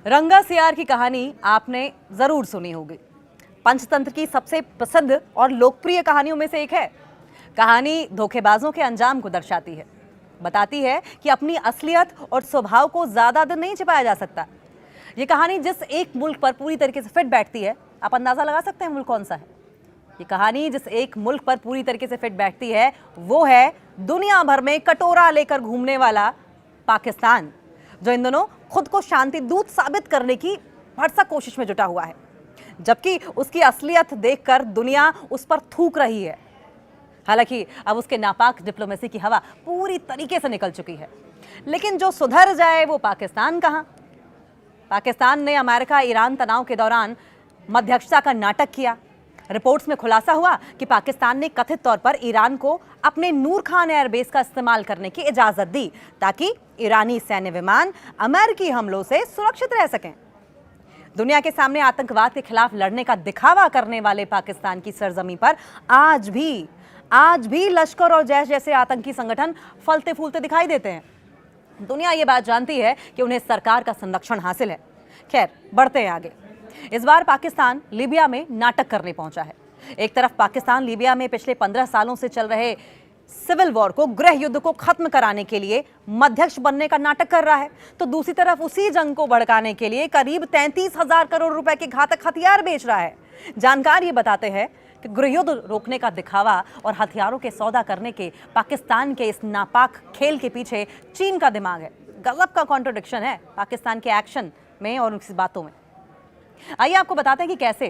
रंगा सियार की कहानी आपने जरूर सुनी होगी। पंचतंत्र की सबसे प्रसिद्ध और लोकप्रिय कहानियों में से एक है। कहानी धोखेबाजों के अंजाम को दर्शाती है, बताती है कि अपनी असलियत और स्वभाव को ज्यादा दिन नहीं छिपाया जा सकता। ये कहानी जिस एक मुल्क पर पूरी तरीके से फिट बैठती है, आप अंदाजा लगा सकते हैं मुल्क कौन सा है। ये कहानी जिस एक मुल्क पर पूरी तरीके से फिट बैठती है वो है दुनिया भर में कटोरा लेकर घूमने वाला पाकिस्तान, जो इन दिनों खुद को शांति दूत साबित करने की भरसक कोशिश में जुटा हुआ है, जबकि उसकी असलियत देखकर दुनिया उस पर थूक रही है। हालांकि अब उसके नापाक डिप्लोमेसी की हवा पूरी तरीके से निकल चुकी है, लेकिन जो सुधर जाए वो पाकिस्तान कहां। पाकिस्तान ने अमेरिका ईरान तनाव के दौरान मध्यस्थता का नाटक किया। रिपोर्ट्स में खुलासा हुआ कि पाकिस्तान ने कथित तौर पर ईरान को अपने नूर खान एयरबेस का इस्तेमाल करने की इजाजत दी ताकि ईरानी सैन्य विमान अमेरिकी हमलों से सुरक्षित रह सकें। दुनिया के सामने आतंकवाद के खिलाफ लड़ने का दिखावा करने वाले पाकिस्तान की सरजमी पर आज भी लश्कर और जैश जैसे आतंकी संगठन फलते फूलते दिखाई देते हैं। दुनिया ये बात जानती है कि उन्हें सरकार का संरक्षण हासिल है। खैर, बढ़ते हैं आगे। इस बार पाकिस्तान लीबिया में नाटक करने पहुंचा है। एक तरफ पाकिस्तान लीबिया में पिछले 15 सालों से चल रहे सिविल वॉर को, गृह युद्ध को खत्म कराने के लिए मध्यस्थ बनने का नाटक कर रहा है, तो दूसरी तरफ उसी जंग को भड़काने के लिए करीब 33,000 करोड़ रुपए के घातक हथियार बेच रहा है। जानकार ये बताते हैं कि गृह युद्ध रोकने का दिखावा और हथियारों के सौदा करने के पाकिस्तान के इस नापाक खेल के पीछे चीन का दिमाग है। गजब का कॉन्ट्रडिक्शन है पाकिस्तान के एक्शन में और उनकी बातों में। आइए आपको बताते हैं कि कैसे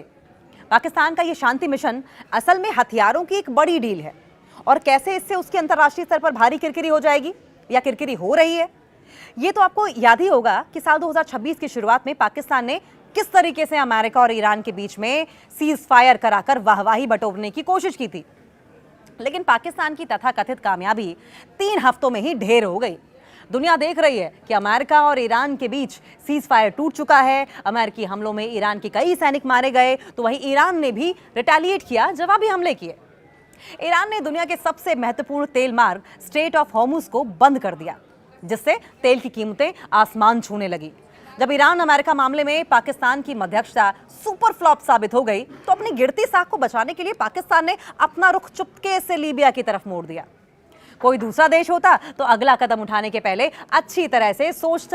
पाकिस्तान का ये शांति मिशन असल में हथियारों की एक बड़ी डील है और कैसे इससे उसकी अंतर्राष्ट्रीय स्तर पर भारी किरकिरी हो जाएगी या किरकिरी हो रही है। ये तो आपको याद ही होगा कि साल 2026 की शुरुआत में पाकिस्तान ने किस तरीके से अमेरिका और ईरान के बीच में सीज फायर कराकर वाहवाही बटोरने की कोशिश की थी, लेकिन पाकिस्तान की तथाकथित कामयाबी 3 हफ्तों में ही ढेर हो गई। दुनिया देख रही है कि अमेरिका और ईरान के बीच सीज फायर टूट चुका है। अमेरिकी हमलों में ईरान के कई सैनिक मारे गए, तो वहीं ईरान ने भी रिटेलिएट किया, जवाबी हमले किए। ईरान ने दुनिया के सबसे महत्वपूर्ण तेल मार्ग स्ट्रेट ऑफ हॉर्मुज को बंद कर दिया, जिससे तेल की कीमतें आसमान छूने लगी। जब ईरान अमेरिका मामले में पाकिस्तान की मध्यस्थता सुपर फ्लॉप साबित हो गई, तो अपनी गिरती साख को बचाने के लिए पाकिस्तान ने अपना रुख चुपके से लीबिया की तरफ मोड़ दिया। कोई दूसरा देश होता तो अगला कदम उठाने के पहले अच्छी तरह से सोच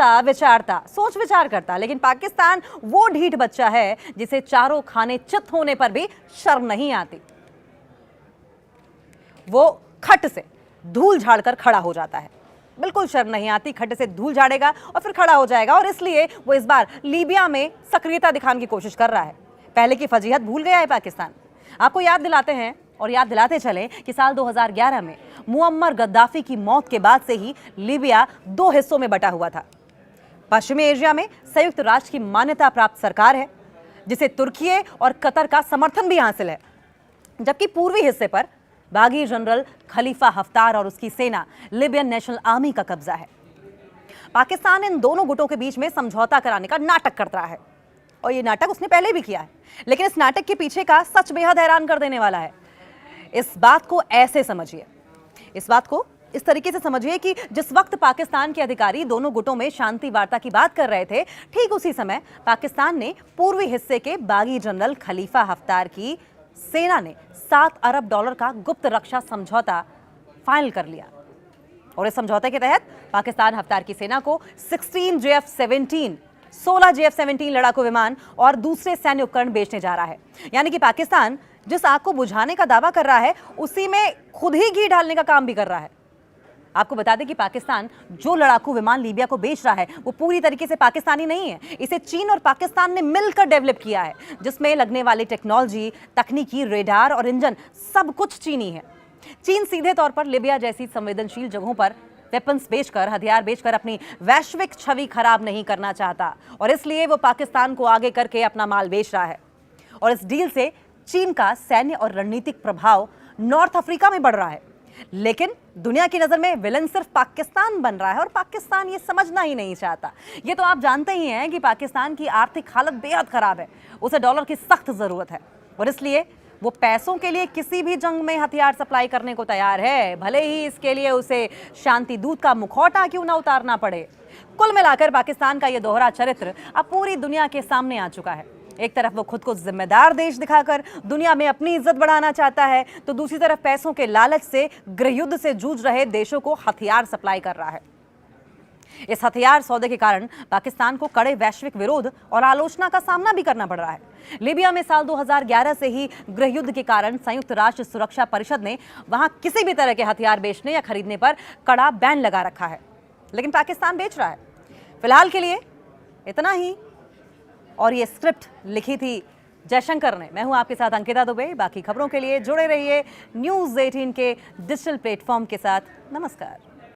विचार करता, लेकिन पाकिस्तान वो ढीठ बच्चा है जिसे चारों खाने चित होने पर भी शर्म नहीं आती। वो खट से धूल झाड़कर खड़ा हो जाता है। बिल्कुल शर्म नहीं आती, खट से धूल झाड़ेगा और फिर खड़ा हो जाएगा, और इसलिए वो इस बार लीबिया में सक्रियता दिखाने की कोशिश कर रहा है। पहले की फजीहत भूल गया है पाकिस्तान। आपको याद दिलाते हैं और याद दिलाते चले कि साल 2011 में मुअम्मर गद्दाफी की मौत के बाद से ही लीबिया 2 हिस्सों में बटा हुआ था। पश्चिमी एशिया में संयुक्त राष्ट्र की मान्यता प्राप्त सरकार है, जिसे तुर्की और कतर का समर्थन भी हासिल है, जबकि पूर्वी हिस्से पर बागी जनरल खलीफा हफ्तार और उसकी सेना लिबियन नेशनल आर्मी का कब्जा है। पाकिस्तान इन दोनों गुटों के बीच में समझौता कराने का नाटक करता रहा है, और ये नाटक उसने पहले भी किया है, लेकिन इस नाटक के पीछे का सच बेहद हैरान कर देने वाला है। इस बात को ऐसे समझिए, इस बात को इस तरीके से समझिए कि जिस वक्त पाकिस्तान के अधिकारी दोनों गुटों में शांति वार्ता की बात कर रहे थे, ठीक उसी समय पाकिस्तान ने पूर्वी हिस्से के बागी जनरल खलीफा हफ्तार की सेना ने $7 अरब का गुप्त रक्षा समझौता फाइनल कर लिया, और इस समझौते के तहत पाकिस्तान हफ्तार की सेना को 16 JF-17 लड़ाकू विमान और दूसरे सैन्य उपकरण बेचने जा रहा है। यानी कि पाकिस्तान जिस आग को बुझाने का दावा कर रहा है, उसी में खुद ही घी डालने का काम भी कर रहा है। आपको बता दें कि पाकिस्तान जो लड़ाकू विमान लीबिया को बेच रहा है वो पूरी तरीके से पाकिस्तानी नहीं है। इसे चीन और पाकिस्तान ने मिलकर डेवलप किया है, जिसमें लगने वाली टेक्नोलॉजी, तकनीकी, रेडार और इंजन सब कुछ चीनी है। चीन सीधे तौर पर लीबिया जैसी संवेदनशील जगहों पर वेपन्स बेचकर, हथियार बेचकर अपनी वैश्विक छवि खराब नहीं करना चाहता, और इसलिए वो पाकिस्तान को आगे करके अपना माल बेच रहा है। और इस डील से चीन का सैन्य और रणनीतिक प्रभाव नॉर्थ अफ्रीका में बढ़ रहा है, लेकिन दुनिया की नजर में विलन सिर्फ पाकिस्तान बन रहा है, और पाकिस्तान ये समझना ही नहीं चाहता। ये तो आप जानते ही हैं कि पाकिस्तान की आर्थिक हालत बेहद खराब है, उसे डॉलर की सख्त जरूरत है, और इसलिए वो पैसों के लिए किसी भी जंग में हथियार सप्लाई करने को तैयार है, भले ही इसके लिए उसे शांति दूत का मुखौटा क्यों ना उतारना पड़े। कुल मिलाकर पाकिस्तान का यह दोहरा चरित्र अब पूरी दुनिया के सामने आ चुका है। एक तरफ वो खुद को जिम्मेदार देश दिखाकर दुनिया में अपनी इज्जत बढ़ाना चाहता है, तो दूसरी तरफ पैसों के लालच से गृहयुद्ध से जूझ रहे देशों को हथियार सप्लाई कर रहा है। इस हथियार सौदे के कारण पाकिस्तान को कड़े वैश्विक विरोध और आलोचना का सामना भी करना पड़ रहा है। लीबिया में साल 2011 से ही गृहयुद्ध के कारण संयुक्त राष्ट्र सुरक्षा परिषद ने वहां किसी भी तरह के हथियार बेचने या खरीदने पर कड़ा बैन लगा रखा है, लेकिन पाकिस्तान बेच रहा है। फिलहाल के लिए इतना ही। और ये स्क्रिप्ट लिखी थी जयशंकर ने। मैं हूं आपके साथ अंकिता दुबे। बाकी खबरों के लिए जुड़े रहिए न्यूज़ 18 के डिजिटल प्लेटफॉर्म के साथ। नमस्कार।